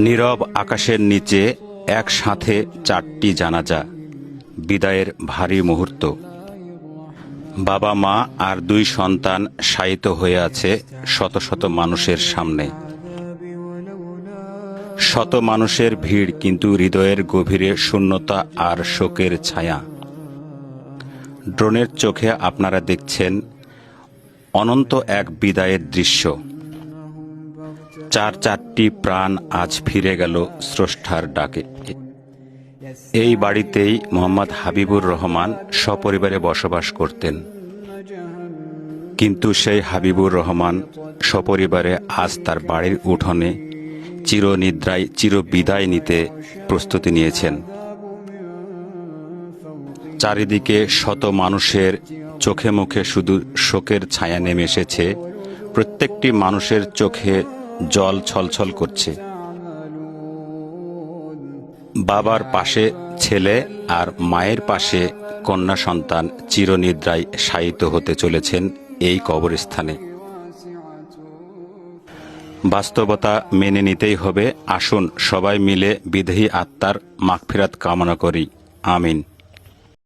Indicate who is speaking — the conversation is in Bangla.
Speaker 1: নীরব আকাশের নিচে একসাথে 4টি জানাজা, বিদায়ের ভারী মুহূর্ত। বাবা মা আর 2 সন্তান শায়িত হয়ে আছে শত শত মানুষের সামনে। শত মানুষের ভিড়, কিন্তু হৃদয়ের গভীরে শূন্যতা আর শোকের ছায়া। ড্রোনের চোখে আপনারা দেখছেন অনন্ত এক বিদায়ের দৃশ্য। 4টি প্রাণ আজ ফিরে গেল স্রষ্টার ডাকে। এই বাড়িতেই মোহাম্মদ হাবিবুর রহমান সপরিবারে বসবাস করতেন। কিন্তু সেই হাবিবুর রহমান সপরিবারে আজ তার বাড়ির উঠোনে চিরনিদ্রায় চিরবিদায় নিতে প্রস্তুতি নিয়েছেন। চারিদিকে শত মানুষের চোখে মুখে শুধু শোকের ছায়া নেমে এসেছে। প্রত্যেকটি মানুষের চোখে জল ছলছল করছে। বাবার পাশে ছেলে আর মায়ের পাশে কন্যা সন্তান চিরনিদ্রায় শায়িত হতে চলেছেন এই কবরস্থানে। বাস্তবতা মেনে নিতেই হবে। আসুন সবাই মিলে বিদেহী আত্মার মাগফিরাত কামনা করি। আমিন।